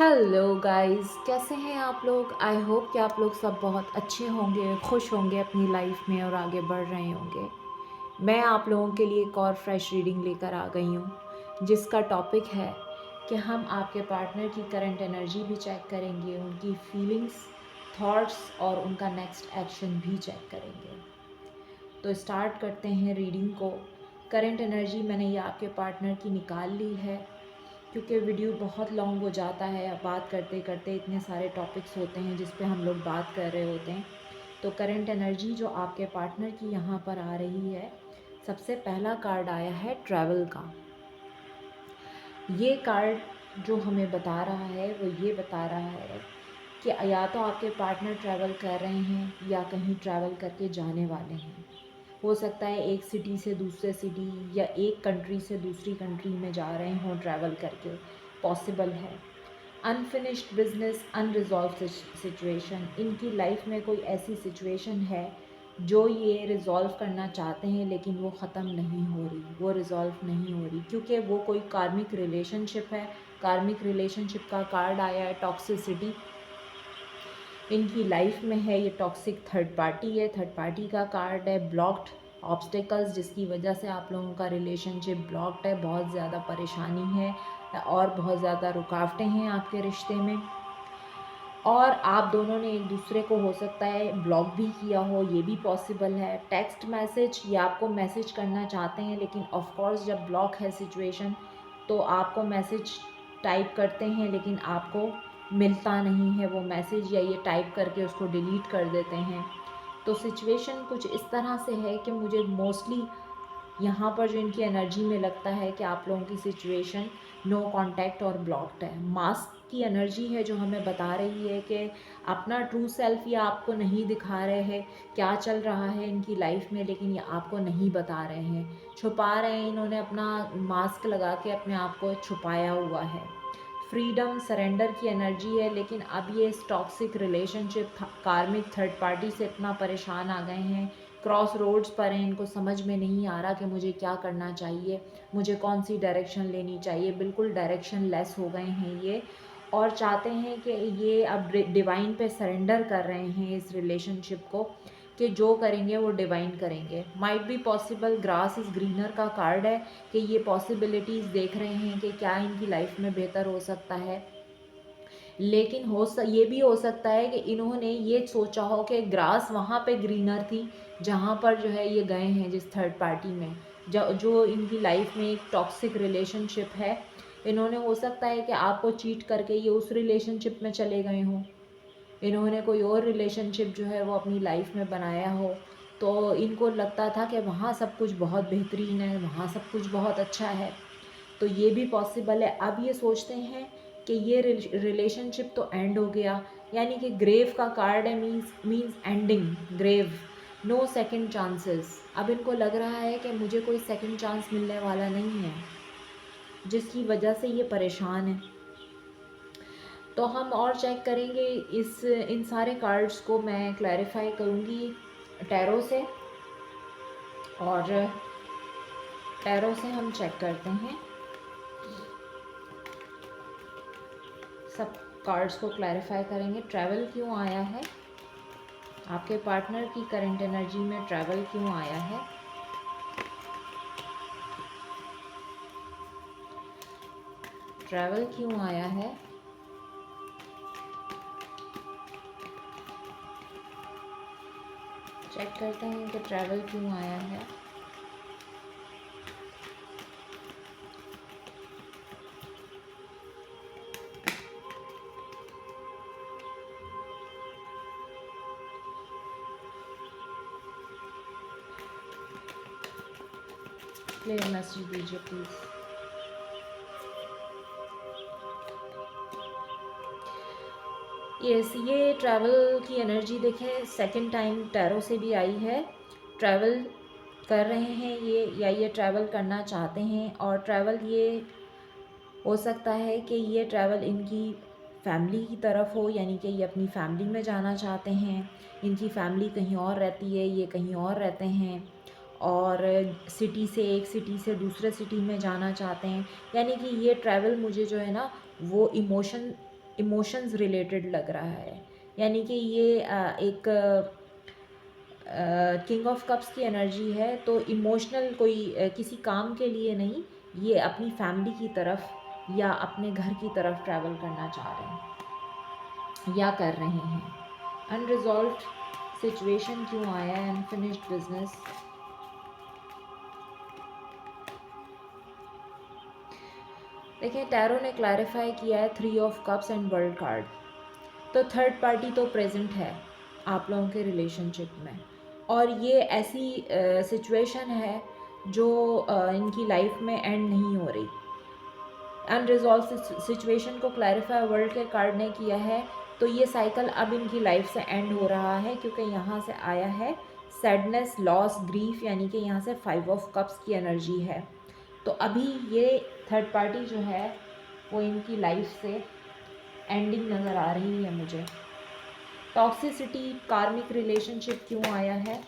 Hello guys, कैसे हैं आप लोग। आई होप कि आप लोग सब बहुत अच्छे होंगे, खुश होंगे अपनी लाइफ में और आगे बढ़ रहे होंगे। मैं आप लोगों के लिए एक और फ्रेश रीडिंग लेकर आ गई हूँ, जिसका टॉपिक है कि हम आपके पार्टनर की करंट एनर्जी भी चेक करेंगे, उनकी फीलिंग्स, थॉट्स और उनका नेक्स्ट एक्शन भी चेक करेंगे। तो स्टार्ट करते हैं रीडिंग को। करंट एनर्जी मैंने ये आपके पार्टनर की निकाल ली है, क्योंकि वीडियो बहुत लॉन्ग हो जाता है। बात करते करते इतने सारे टॉपिक्स होते हैं जिस पे हम लोग बात कर रहे होते हैं। तो करंट एनर्जी जो आपके पार्टनर की यहाँ पर आ रही है, सबसे पहला कार्ड आया है ट्रैवल का। ये कार्ड जो हमें बता रहा है वो ये बता रहा है कि या तो आपके पार्टनर ट्रैवल कर रहे हैं या कहीं ट्रैवल करके जाने वाले हैं। हो सकता है एक सिटी से दूसरे सिटी या एक कंट्री से दूसरी कंट्री में जा रहे हों ट्रैवल करके, पॉसिबल है। अनफिनिश्ड बिजनेस, अनरिजॉल्व सिचुएशन, इनकी लाइफ में कोई ऐसी सिचुएशन है जो ये रिज़ॉल्व करना चाहते हैं लेकिन वो ख़त्म नहीं हो रही, वो रिज़ॉल्व नहीं हो रही, क्योंकि वो कोई कार्मिक रिलेशनशिप है। कार्मिक रिलेशनशिप का कार्ड आया है टॉक्सिसिटी, इनकी लाइफ में है। ये टॉक्सिक थर्ड पार्टी है, थर्ड पार्टी का कार्ड है। ब्लॉक्ड ऑब्स्टिकल्स, जिसकी वजह से आप लोगों का रिलेशनशिप ब्लॉक्ड है, बहुत ज़्यादा परेशानी है और बहुत ज़्यादा रुकावटें हैं आपके रिश्ते में। और आप दोनों ने एक दूसरे को हो सकता है ब्लॉक भी किया हो, ये भी पॉसिबल है। टेक्स्ट मैसेज, ये आपको मैसेज करना चाहते हैं लेकिन ऑफ कोर्स जब ब्लॉक है सिचुएशन तो आपको मैसेज टाइप करते हैं लेकिन आपको मिलता नहीं है वो मैसेज, या ये टाइप करके उसको डिलीट कर देते हैं। तो सिचुएशन कुछ इस तरह से है कि मुझे मोस्टली यहाँ पर जो इनकी एनर्जी में लगता है कि आप लोगों की सिचुएशन नो कांटेक्ट और ब्लॉक्ड है। मास्क की एनर्जी है जो हमें बता रही है कि अपना ट्रू सेल्फ ये आपको नहीं दिखा रहे हैं, क्या चल रहा है इनकी लाइफ में, लेकिन ये आपको नहीं बता रहे हैं, छुपा रहे हैं। इन्होंने अपना मास्क लगा के अपने आप को छुपाया हुआ है। फ्रीडम, सरेंडर की एनर्जी है, लेकिन अब ये इस टॉक्सिक रिलेशनशिप, कार्मिक थर्ड पार्टी से इतना परेशान आ गए हैं, क्रॉस रोड्स पर हैं। इनको समझ में नहीं आ रहा कि मुझे क्या करना चाहिए, मुझे कौन सी डायरेक्शन लेनी चाहिए। बिल्कुल डायरेक्शन लेस हो गए हैं ये, और चाहते हैं कि ये अब डिवाइन पे सरेंडर कर रहे हैं इस रिलेशनशिप को, कि जो करेंगे वो डिवाइन करेंगे। Might be possible, grass is greener का कार्ड है कि ये पॉसिबिलिटीज़ देख रहे हैं कि क्या इनकी लाइफ में बेहतर हो सकता है। लेकिन ये भी हो सकता है कि इन्होंने ये सोचा हो कि ग्रास वहाँ पे ग्रीनर थी जहाँ पर जो है ये गए हैं जिस थर्ड पार्टी में, जो इनकी लाइफ में एक टॉक्सिक रिलेशनशिप है। इन्होंने हो सकता है कि आपको चीट करके ये उस रिलेशनशिप में चले गए हों, इन्होंने कोई और रिलेशनशिप जो है वो अपनी लाइफ में बनाया हो, तो इनको लगता था कि वहाँ सब कुछ बहुत बेहतरीन है, वहाँ सब कुछ बहुत अच्छा है। तो ये भी पॉसिबल है। अब ये सोचते हैं कि ये रिलेशनशिप तो एंड हो गया, यानी कि ग्रेव का कार्ड है, means ending, grave, no second chances. अब इनको लग रहा है कि मुझे कोई सेकंड चांस मिलने वाला नहीं है, जिसकी वजह से ये परेशान है। तो हम और चेक करेंगे इन सारे कार्ड्स को मैं क्लैरिफाई करूँगी टैरो से, और टैरो से हम चेक करते हैं सब कार्ड्स को क्लैरिफाई करेंगे। ट्रैवल क्यों आया है, आपके पार्टनर की करंट एनर्जी में ट्रैवल क्यों आया है, ट्रैवल क्यों आया है, चेक करते हैं कि ट्रैवल क्यों आया है। क्लियर मैसेज दीजिए प्लीज़। यस, ये ट्रैवल की एनर्जी देखें, सेकंड टाइम टैरो से भी आई है। ट्रैवल कर रहे हैं ये, या ये ट्रैवल करना चाहते हैं, और ट्रैवल ये हो सकता है कि ये ट्रैवल इनकी फैमिली की तरफ हो, यानी कि ये अपनी फैमिली में जाना चाहते हैं। इनकी फैमिली कहीं और रहती है, ये कहीं और रहते हैं, और सिटी से एक सिटी से दूसरे सिटी में जाना चाहते हैं। यानी कि ये ट्रैवल मुझे जो है ना वो इमोशन इमोशंस रिलेटेड लग रहा है, यानी कि ये एक किंग ऑफ कप्स की एनर्जी है, तो इमोशनल कोई किसी काम के लिए नहीं, ये अपनी फैमिली की तरफ या अपने घर की तरफ ट्रैवल करना चाह रहे हैं या कर रहे हैं। अनरिजॉल्व्ड सिचुएशन क्यों आया है, अनफिनिश्ड बिजनेस। देखिए टैरो ने क्लैरिफाई किया है 3 of cups and world card, तो थर्ड पार्टी तो प्रेजेंट है आप लोगों के रिलेशनशिप में, और ये ऐसी सिचुएशन है जो इनकी लाइफ में एंड नहीं हो रही। अनरिजॉल्व सिचुएशन को क्लैरिफाई वर्ल्ड के कार्ड ने किया है, तो ये साइकिल अब इनकी लाइफ से एंड हो रहा है, क्योंकि यहाँ से आया है सैडनेस, लॉस, ग्रीफ, यानी कि यहाँ से 5 ऑफ कप्स की एनर्जी है। तो अभी ये थर्ड पार्टी जो है वो इनकी लाइफ से एंडिंग नज़र आ रही है मुझे। टॉक्सिसिटी, कार्मिक रिलेशनशिप क्यों आया है,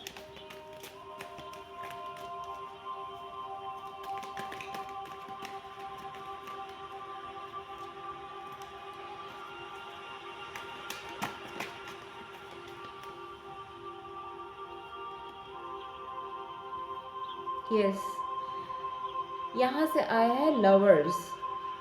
यस यहाँ से आया है लवर्स,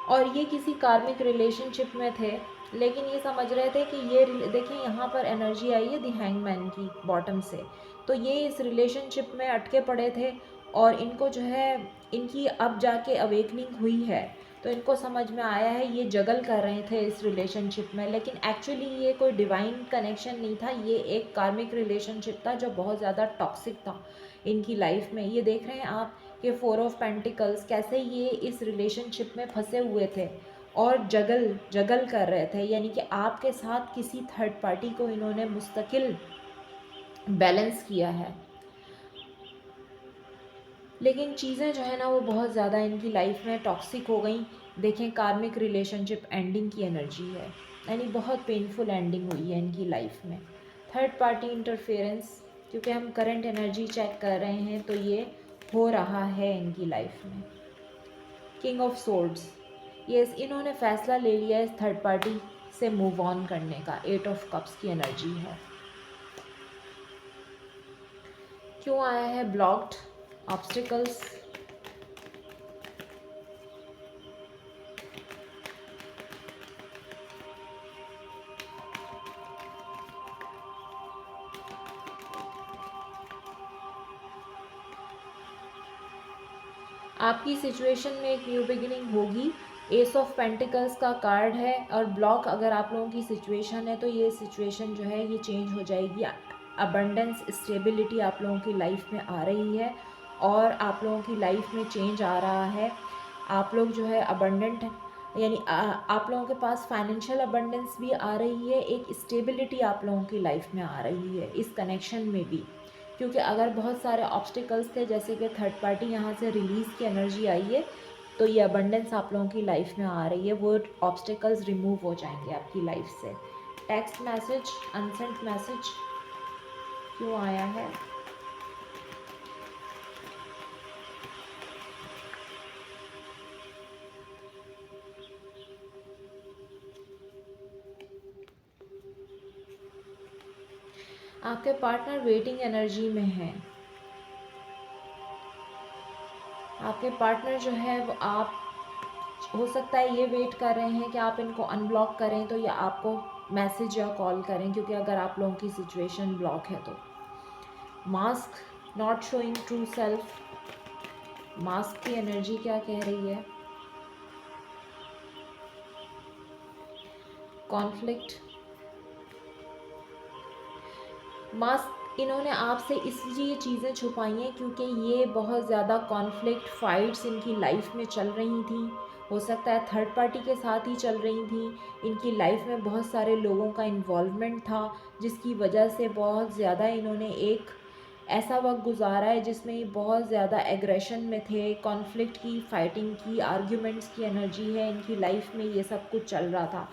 और ये किसी कार्मिक रिलेशनशिप में थे, लेकिन ये समझ रहे थे कि ये देखिए यहाँ पर एनर्जी आई है द हैंगमैन की बॉटम से, तो ये इस रिलेशनशिप में अटके पड़े थे, और इनको जो है इनकी अब जाके अवेकनिंग हुई है, तो इनको समझ में आया है, ये जगल कर रहे थे इस रिलेशनशिप में, लेकिन एक्चुअली ये कोई डिवाइन कनेक्शन नहीं था, ये एक कार्मिक रिलेशनशिप था जो बहुत ज़्यादा टॉक्सिक था इनकी लाइफ में। ये देख रहे हैं आप कि 4 ऑफ पेंटिकल्स कैसे ये इस रिलेशनशिप में फंसे हुए थे और जगल कर रहे थे, यानी कि आपके साथ किसी थर्ड पार्टी को इन्होंने मुस्तकिल बैलेंस किया है, लेकिन चीज़ें जो है ना वो बहुत ज़्यादा इनकी लाइफ में टॉक्सिक हो गई। देखें कार्मिक रिलेशनशिप एंडिंग की एनर्जी है, यानी बहुत पेनफुल एंडिंग हुई है इनकी लाइफ में। थर्ड पार्टी इंटरफेरेंस, क्योंकि हम करंट एनर्जी चेक कर रहे हैं तो ये हो रहा है इनकी लाइफ में। किंग ऑफ सोर्ड्स, यस इन्होंने फैसला ले लिया है थर्ड पार्टी से मूव ऑन करने का। 8 ऑफ कप्स की एनर्जी है। क्यों आया है ब्लॉक्ड, ऑब्स्टिकल्स, आपकी सिचुएशन में एक न्यू बिगिनिंग होगी। एस ऑफ पेंटिकल्स का कार्ड है, और ब्लॉक अगर आप लोगों की सिचुएशन है तो ये सिचुएशन जो है ये चेंज हो जाएगी। अबंडेंस, स्टेबिलिटी आप लोगों की लाइफ में आ रही है, और आप लोगों की लाइफ में चेंज आ रहा है। आप लोग जो है अबंडेंट, यानी आप लोगों के पास फाइनेंशियल अबंडेंस भी आ रही है, एक स्टेबिलिटी आप लोगों की लाइफ में आ रही है इस कनेक्शन में भी, क्योंकि अगर बहुत सारे ऑब्स्टिकल्स थे, जैसे कि थर्ड पार्टी यहाँ से रिलीज़ की एनर्जी आई है, तो ये अबंडेंस आप लोगों की लाइफ में आ रही है, वो ऑब्स्टिकल्स रिमूव हो जाएंगे आपकी लाइफ से। टेक्स्ट मैसेज, अनसेंट मैसेज क्यों आया है, आपके पार्टनर वेटिंग एनर्जी में है। आपके पार्टनर जो है वो आप, हो सकता है ये वेट कर रहे हैं कि आप इनको अनब्लॉक करें तो या आपको मैसेज या कॉल करें, क्योंकि अगर आप लोगों की सिचुएशन ब्लॉक है तो। Mask, not showing true self, mask की एनर्जी क्या कह रही है, कॉन्फ्लिक्ट, मास्क इन्होंने आपसे इसलिए चीज़ें छुपाई हैं क्योंकि ये बहुत ज़्यादा कॉन्फ्लिक्ट, फाइट्स इनकी लाइफ में चल रही थी, हो सकता है थर्ड पार्टी के साथ ही चल रही थी। इनकी लाइफ में बहुत सारे लोगों का इन्वॉल्वमेंट था, जिसकी वजह से बहुत ज़्यादा इन्होंने एक ऐसा वक्त गुजारा है जिसमें ये बहुत ज़्यादा एग्रेशन में थे, कॉन्फ्लिक्ट की, फाइटिंग की, आर्ग्यूमेंट्स की एनर्जी है इनकी लाइफ में, ये सब कुछ चल रहा था।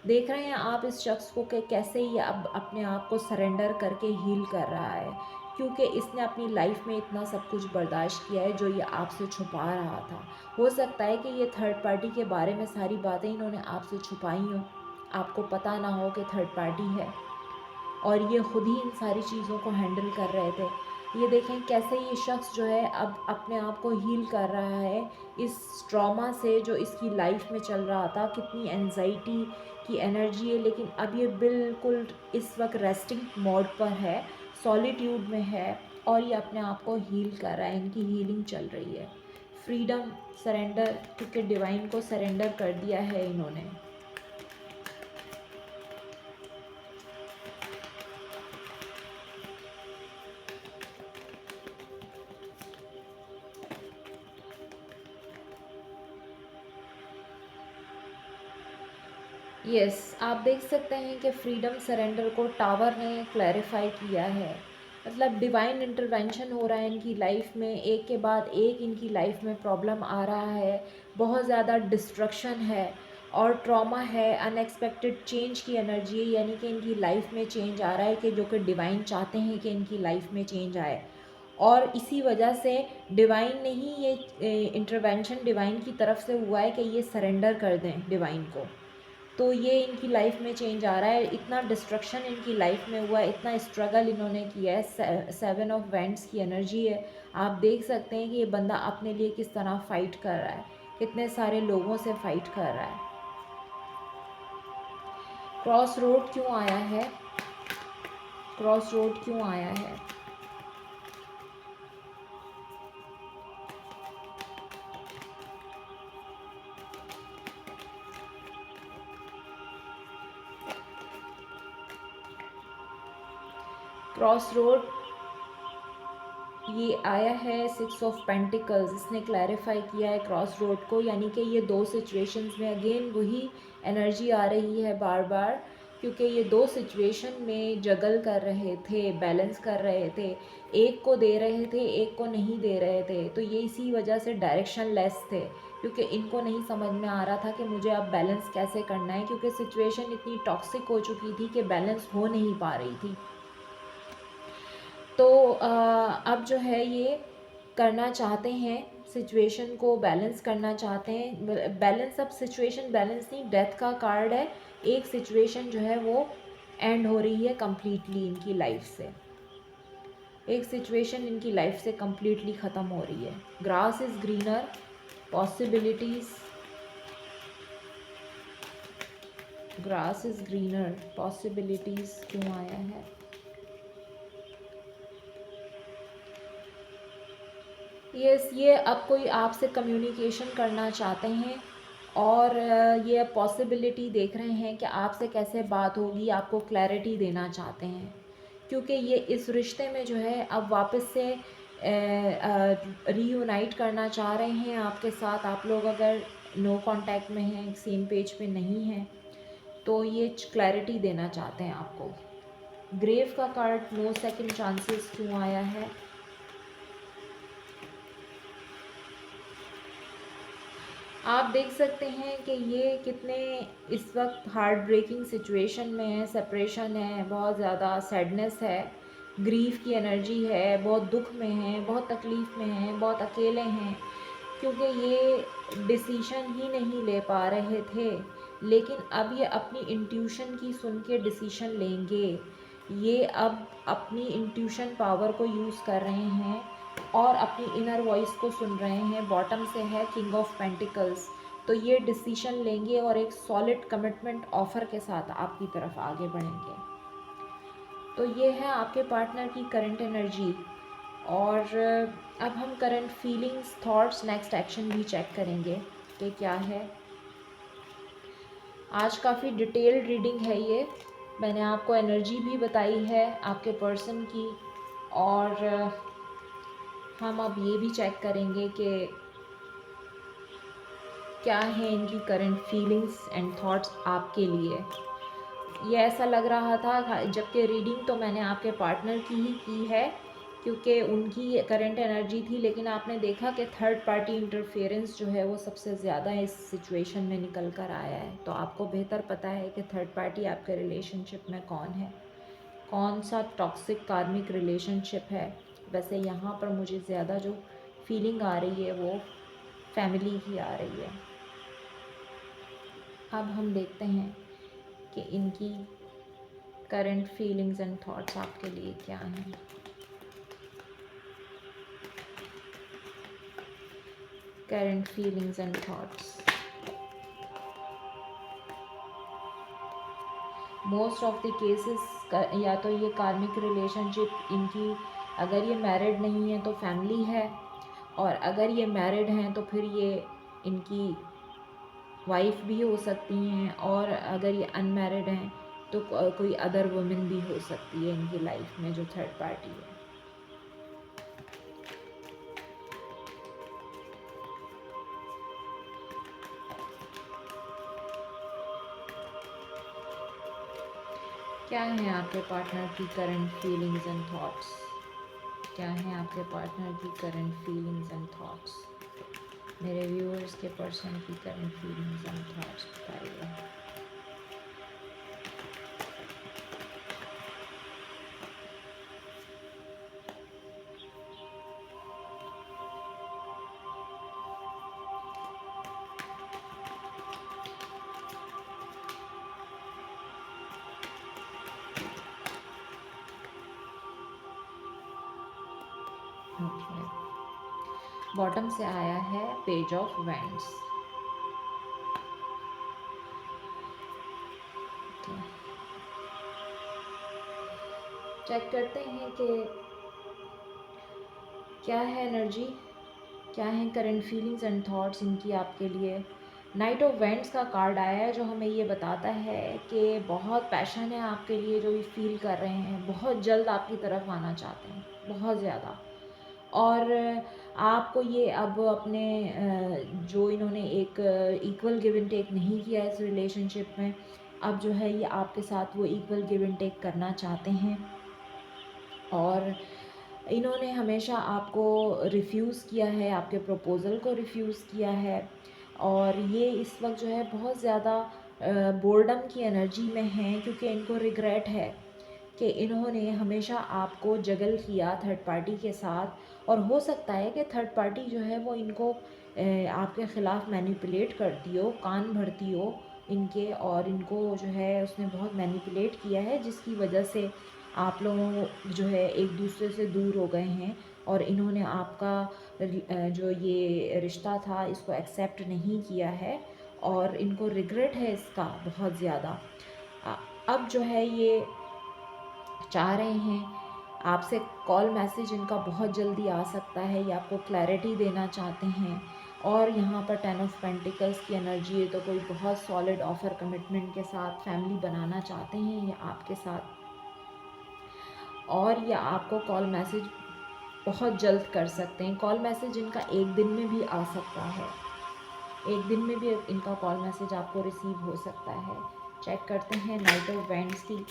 देख रहे हैं आप इस शख्स को कि कैसे ये अब अपने आप को सरेंडर करके हील कर रहा है, क्योंकि इसने अपनी लाइफ में इतना सब कुछ बर्दाश्त किया है जो ये आपसे छुपा रहा था। हो सकता है कि ये थर्ड पार्टी के बारे में सारी बातें इन्होंने आपसे छुपाई हों, आपको पता ना हो कि थर्ड पार्टी है, और ये खुद ही इन सारी चीज़ों को हैंडल कर रहे थे। ये देखें कैसे ये शख्स जो है अब अपने आप को हील कर रहा है इस ट्रॉमा से जो इसकी लाइफ में चल रहा था। कितनी एनजाइटी की एनर्जी है, लेकिन अब ये बिल्कुल इस वक्त रेस्टिंग मोड पर है, सॉलिट्यूड में है, और ये अपने आप को हील कर रहा है। इनकी हीलिंग चल रही है। फ्रीडम, सरेंडर, क्योंकि डिवाइन को सरेंडर कर दिया है इन्होंने। यस, आप देख सकते हैं कि फ्रीडम सरेंडर को टावर ने क्लैरिफाई किया है। मतलब डिवाइन इंटरवेंशन हो रहा है इनकी लाइफ में, एक के बाद एक इनकी लाइफ में प्रॉब्लम आ रहा है, बहुत ज़्यादा डिस्ट्रक्शन है और ट्रॉमा है, अनएक्सपेक्टेड चेंज की एनर्जी है, यानी कि इनकी लाइफ में चेंज आ रहा है कि जो कि डिवाइन चाहते हैं कि इनकी लाइफ में चेंज आए। और इसी वजह से डिवाइन ने ही ये इंटरवेंशन डिवाइन की तरफ से हुआ है कि ये सरेंडर कर दें डिवाइन को। तो ये इनकी लाइफ में चेंज आ रहा है। इतना डिस्ट्रक्शन इनकी लाइफ में हुआ है, इतना स्ट्रगल इन्होंने किया है। 7 ऑफ वैंड्स की एनर्जी है। आप देख सकते हैं कि ये बंदा अपने लिए किस तरह फ़ाइट कर रहा है, कितने सारे लोगों से फ़ाइट कर रहा है। क्रॉस रोड क्यों आया है? क्रॉस रोड क्यों आया है? क्रॉस रोड ये आया है 6 ऑफ पेंटिकल्स। इसने क्लैरिफाई किया है क्रॉस रोड को, यानी कि ये दो सिचुएशंस में अगेन वही एनर्जी आ रही है बार बार, क्योंकि ये दो सिचुएशन में जगल कर रहे थे, बैलेंस कर रहे थे। एक को दे रहे थे, एक को नहीं दे रहे थे, तो ये इसी वजह से डायरेक्शन लेस थे, क्योंकि इनको नहीं समझ में आ रहा था कि मुझे अब बैलेंस कैसे करना है, क्योंकि सिचुएशन इतनी टॉक्सिक हो चुकी थी कि बैलेंस हो नहीं पा रही थी। तो अब जो है ये करना चाहते हैं, सिचुएशन को बैलेंस करना चाहते हैं। बैलेंस, अब सिचुएशन बैलेंस नहीं, डेथ का कार्ड है। एक सिचुएशन जो है वो एंड हो रही है कम्प्लीटली इनकी लाइफ से, एक सिचुएशन इनकी लाइफ से कम्प्लीटली ख़त्म हो रही है। Grass is greener, possibilities, grass is greener, possibilities क्यों आया है? यस, ये अब कोई आपसे कम्युनिकेशन करना चाहते हैं, और ये पॉसिबिलिटी देख रहे हैं कि आपसे कैसे बात होगी, आपको क्लैरिटी देना चाहते हैं, क्योंकि ये इस रिश्ते में जो है अब वापस से रीयूनाइट करना चाह रहे हैं आपके साथ। आप लोग अगर नो कांटेक्ट में हैं, सेम पेज पे नहीं हैं, तो ये क्लैरिटी देना चाहते हैं आपको। ग्रेव का कार्ड, नो सेकंड चांसेस क्यों आया है? आप देख सकते हैं कि ये कितने इस वक्त हार्ट ब्रेकिंग सिचुएशन में है, सेपरेशन है, बहुत ज़्यादा सैडनेस है, ग्रीफ की एनर्जी है, बहुत दुख में है, बहुत तकलीफ़ में हैं, बहुत अकेले हैं, क्योंकि ये डिसीशन ही नहीं ले पा रहे थे। लेकिन अब ये अपनी इंट्यूशन की सुन के डिसीशन लेंगे। ये अब अपनी इंट्यूशन पावर को यूज़ कर रहे हैं और अपनी इनर वॉइस को सुन रहे हैं। बॉटम से है किंग ऑफ पेंटिकल्स, तो ये डिसीशन लेंगे और एक सॉलिड कमिटमेंट ऑफ़र के साथ आपकी तरफ आगे बढ़ेंगे। तो ये है आपके पार्टनर की करंट एनर्जी। और अब हम current feelings, thoughts, next action भी चेक करेंगे कि क्या है। आज काफ़ी डिटेल्ड रीडिंग है ये। मैंने आपको एनर्जी भी बताई है आपके पर्सन की, और हम अब ये भी चेक करेंगे कि क्या है इनकी करंट फीलिंग्स एंड थॉट्स आपके लिए। ये ऐसा लग रहा था, जबकि रीडिंग तो मैंने आपके पार्टनर की है, क्योंकि उनकी करंट एनर्जी थी, लेकिन आपने देखा कि थर्ड पार्टी इंटरफेरेंस जो है वो सबसे ज़्यादा इस सिचुएशन में निकल कर आया है। तो आपको बेहतर पता है कि थर्ड पार्टी आपके रिलेशनशिप में कौन है, कौन सा टॉक्सिक कार्मिक रिलेशनशिप है। वैसे यहाँ पर मुझे ज़्यादा जो फीलिंग आ रही है वो फैमिली की आ रही है। अब हम देखते हैं कि इनकी करंट फीलिंग्स एंड थॉट्स आपके लिए क्या हैं। Current feelings and thoughts. Most of the cases या तो ये कार्मिक रिलेशनशिप इनकी, अगर ये मैरिड नहीं है तो फैमिली है, और अगर ये मैरिड हैं तो फिर ये इनकी वाइफ भी हो सकती हैं, और अगर ये अनमैरिड हैं तो कोई अदर वुमेन भी हो सकती है इनकी लाइफ में जो थर्ड पार्टी है। क्या है आपके पार्टनर की करंट फीलिंग्स एंड थॉट्स? क्या है आपके पार्टनर की करंट फीलिंग्स एंड थॉट्स? मेरे व्यूअर्स के पर्सन की करंट फीलिंग्स एंड थॉट्स बताइए। बॉटम से आया है पेज ऑफ वैंड्स। चेक करते हैं कि क्या है एनर्जी, क्या है करंट फीलिंग्स एंड थॉट्स इनकी आपके लिए। नाइट ऑफ वैंड्स का कार्ड आया है जो हमें ये बताता है कि बहुत पैशन है आपके लिए, जो ये फील कर रहे हैं, बहुत जल्द आपकी तरफ आना चाहते हैं, बहुत ज़्यादा। और आपको ये अब अपने जो इन्होंने एक इक्वल गिव एंड टेक नहीं किया इस रिलेशनशिप में, अब जो है ये आपके साथ वो इक्वल गिव एंड टेक करना चाहते हैं। और इन्होंने हमेशा आपको रिफ़्यूज़ किया है, आपके प्रपोज़ल को रिफ़्यूज़ किया है, और ये इस वक्त जो है बहुत ज़्यादा बोर्डम की एनर्जी में हैं, क्योंकि इनको रिग्रेट है कि इन्होंने हमेशा आपको जगल किया थर्ड पार्टी के साथ। और हो सकता है कि थर्ड पार्टी जो है वो इनको आपके ख़िलाफ़ मैनिपुलेट करती हो, कान भरती हो इनके, और इनको जो है उसने बहुत मैनिपुलेट किया है, जिसकी वजह से आप लोग जो है एक दूसरे से दूर हो गए हैं, और इन्होंने आपका जो ये रिश्ता था इसको एक्सेप्ट नहीं किया है, और इनको रिग्रेट है इसका बहुत ज़्यादा। अब जो है ये चाह रहे हैं आपसे कॉल मैसेज इनका बहुत जल्दी आ सकता है, ये आपको क्लैरिटी देना चाहते हैं। और यहाँ पर 10 ऑफ पेंटिकल्स की एनर्जी है, तो कोई बहुत सॉलिड ऑफर कमिटमेंट के साथ फैमिली बनाना चाहते हैं ये आपके साथ, और ये आपको कॉल मैसेज बहुत जल्द कर सकते हैं। कॉल मैसेज इनका एक दिन में भी आ सकता है, एक दिन में भी इनका कॉल मैसेज आपको रिसीव हो सकता है। चेक करते हैं नाइट ऑफ वैंड्स की,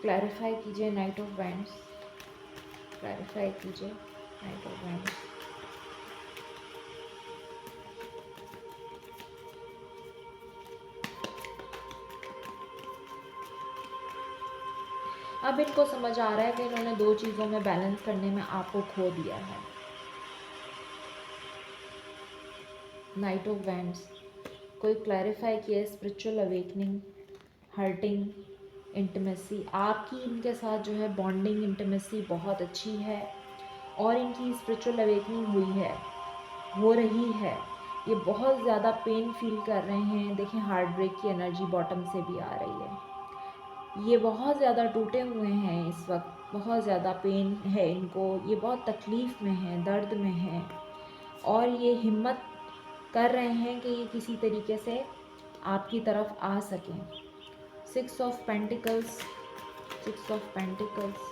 क्लैरिफाई कीजिए नाइट ऑफ वैंड्स, क्लैरिफाई कीजिए नाइट ऑफ वैंड्स। अब इनको समझ आ रहा है कि इन्होंने दो चीज़ों में बैलेंस करने में आपको खो दिया है। नाइट ऑफ वैंड्स, कोई क्लैरिफाई किया स्पिरिचुअल अवेकनिंग, हर्टिंग, इंटीमेसी, आपकी इनके साथ जो है बॉन्डिंग इंटीमेसी बहुत अच्छी है, और इनकी स्पिरिचुअल अवेकनिंग हुई है, हो रही है। ये बहुत ज़्यादा पेन फील कर रहे हैं। देखिए हार्ट ब्रेक की एनर्जी बॉटम से भी आ रही है। ये बहुत ज़्यादा टूटे हुए हैं इस वक्त, बहुत ज़्यादा पेन है इनको, ये बहुत तकलीफ़ में हैं, दर्द में हैं, और ये हिम्मत कर रहे हैं कि ये किसी तरीके से आपकी तरफ आ सकें। 6 of pentacles, 6 of pentacles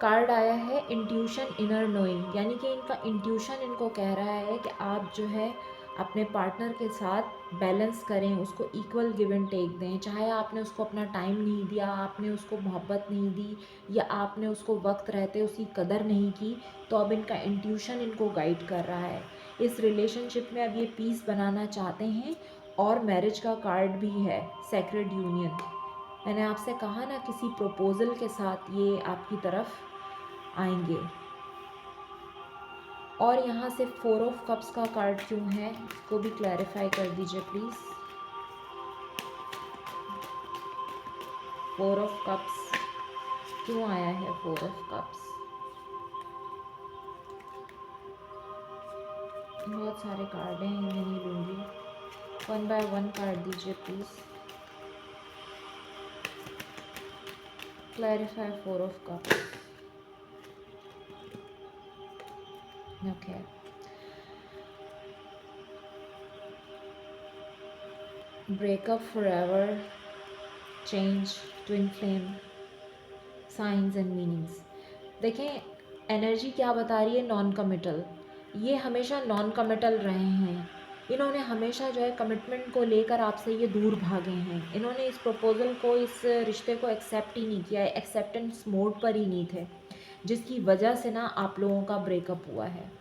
card आया है इंट्यूशन इनर नोइंग, यानी कि इनका इंट्यूशन इनको कह रहा है कि आप जो है अपने पार्टनर के साथ बैलेंस करें, उसको इक्वल गिव एंड टेक दें। चाहे आपने उसको अपना टाइम नहीं दिया, आपने उसको मोहब्बत नहीं दी, या आपने उसको वक्त रहते उसकी कदर नहीं की, तो अब इनका इंट्यूशन इनको गाइड कर रहा है। इस रिलेशनशिप में अब ये पीस बनाना चाहते हैं, और मैरिज का कार्ड भी है, सेक्रेड यूनियन। मैंने आपसे कहा ना किसी प्रपोज़ल के साथ ये आपकी तरफ आएंगे। और यहाँ से 4 ऑफ कप्स का कार्ड क्यों है, इसको भी क्लैरिफाई कर दीजिए प्लीज़। 4 ऑफ कप्स क्यों आया है, 4 ऑफ कप्स। बहुत सारे कार्ड हैं, मैं नहीं लूँगी, 1 बाय 1 कार्ड दीजिए please. Clarify 4 of cups. Okay, breakup forever, change, twin flame, science and meanings. देखें एनर्जी क्या बता रही है, नॉन कमिटल। ये हमेशा नॉन कमिटल रहे हैं, इन्होंने हमेशा जो है कमिटमेंट को लेकर आपसे ये दूर भागे हैं। इन्होंने इस प्रपोज़ल को, इस रिश्ते को एक्सेप्ट ही नहीं किया है, एक्सेप्टेंस मोड पर ही नहीं थे, जिसकी वजह से ना आप लोगों का ब्रेकअप हुआ है।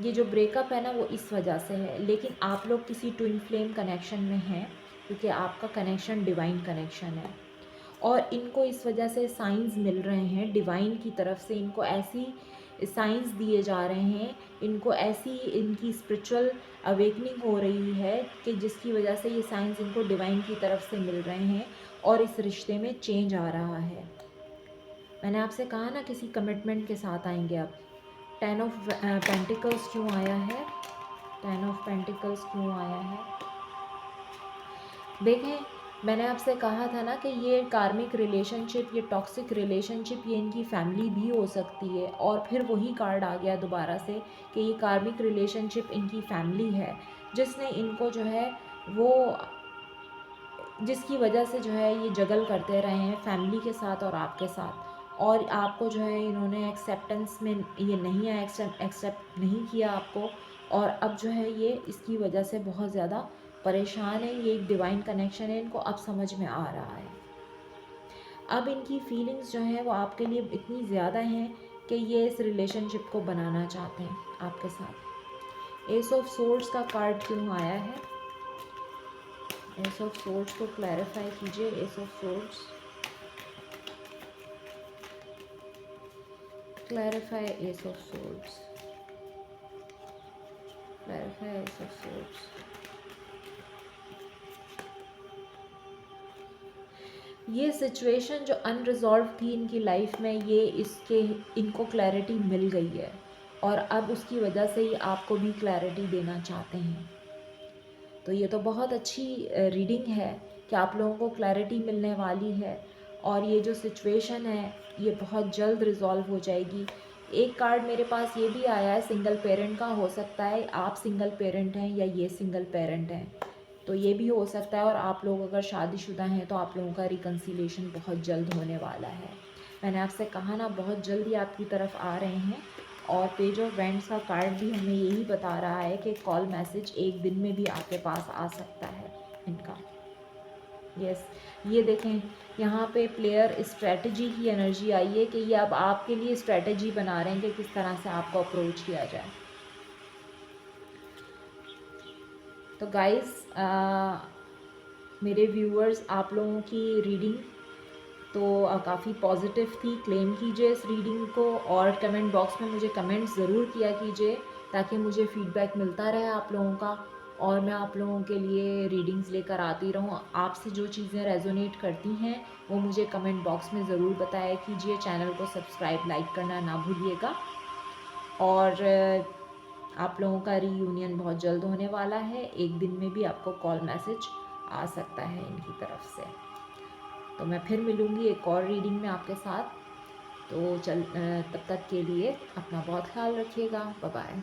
ये जो ब्रेकअप है ना वो इस वजह से है, लेकिन आप लोग किसी ट्विन फ्लेम कनेक्शन में हैं, क्योंकि आपका कनेक्शन डिवाइन कनेक्शन है। और इनको इस वजह से साइंस मिल रहे हैं डिवाइन की तरफ से, इनको ऐसी साइंस दिए जा रहे हैं, इनको ऐसी इनकी स्पिरिचुअल अवेकनिंग हो रही है कि जिसकी वजह से ये साइंस इनको डिवाइन की तरफ से मिल रहे हैं और इस रिश्ते में चेंज आ रहा है। मैंने आपसे कहा ना किसी कमिटमेंट के साथ आएंगे आप। 10 ऑफ पेंटिकल्स क्यों आया है, 10 ऑफ पेंटिकल्स क्यों आया है। देखें मैंने आपसे कहा था ना कि ये कार्मिक रिलेशनशिप, ये टॉक्सिक रिलेशनशिप, ये इनकी फैमिली भी हो सकती है। और फिर वही कार्ड आ गया दोबारा से कि ये कार्मिक रिलेशनशिप इनकी फैमिली है, जिसने इनको जो है वो, जिसकी वजह से जो है ये जगल करते रहे हैं फैमिली के साथ और आपके साथ। और आपको जो है इन्होंने एक्सेप्टेंस में ये नहीं आया, एक्सेप्ट नहीं किया आपको। और अब जो है ये इसकी वजह से बहुत ज़्यादा परेशान है। ये एक डिवाइन कनेक्शन है, इनको अब समझ में आ रहा है। अब इनकी फीलिंग्स जो हैं वो आपके लिए इतनी ज़्यादा हैं कि ये इस रिलेशनशिप को बनाना चाहते हैं आपके साथ। एस ऑफ सोर्ड्स का कार्ड क्यों आया है, एस ऑफ सोर्ड्स को क्लैरिफाई कीजिए। S of swords, clarify S of swords, clarify S of swords. ये सिचुएशन जो अनरिजॉल्व थी इनकी लाइफ में, ये इसके इनको क्लैरिटी मिल गई है और अब उसकी वजह से ये आपको भी क्लैरिटी देना चाहते हैं। तो ये तो बहुत अच्छी रीडिंग है कि आप लोगों को क्लैरिटी मिलने वाली है और ये जो सिचुएशन है ये बहुत जल्द रिजॉल्व हो जाएगी। एक कार्ड मेरे पास ये भी आया है सिंगल पेरेंट का, हो सकता है आप सिंगल पेरेंट हैं या ये सिंगल पेरेंट हैं, तो ये भी हो सकता है। और आप लोग अगर शादीशुदा हैं तो आप लोगों का रिकन्सिलेशन बहुत जल्द होने वाला है। मैंने आपसे कहा ना बहुत जल्दी आपकी तरफ आ रहे हैं। और पेज ऑफ वेंड्स का कार्ड भी हमें यही बता रहा है कि कॉल मैसेज एक दिन में भी आपके पास आ सकता है इनका। यस, ये देखें यहाँ पे प्लेयर स्ट्रेटजी की एनर्जी आई है कि ये अब आपके लिए स्ट्रेटजी बना रहे हैं कि किस तरह से आपको अप्रोच किया जाए। तो गाइस मेरे व्यूअर्स, आप लोगों की रीडिंग तो काफ़ी पॉजिटिव थी। क्लेम कीजिए इस रीडिंग को और कमेंट बॉक्स में मुझे कमेंट ज़रूर किया कीजिए ताकि मुझे फीडबैक मिलता रहे आप लोगों का और मैं आप लोगों के लिए रीडिंग्स लेकर आती रहूँ। आपसे जो चीज़ें रेजोनेट करती हैं वो मुझे कमेंट बॉक्स में ज़रूर बताया कीजिए। चैनल को सब्सक्राइब, लाइक करना ना भूलिएगा। और आप लोगों का रीयूनियन बहुत जल्द होने वाला है, एक दिन में भी आपको कॉल मैसेज आ सकता है इनकी तरफ से। तो मैं फिर मिलूँगी एक और रीडिंग में आपके साथ। तो तब तक के लिए अपना बहुत ख्याल रखिएगा। Bye bye.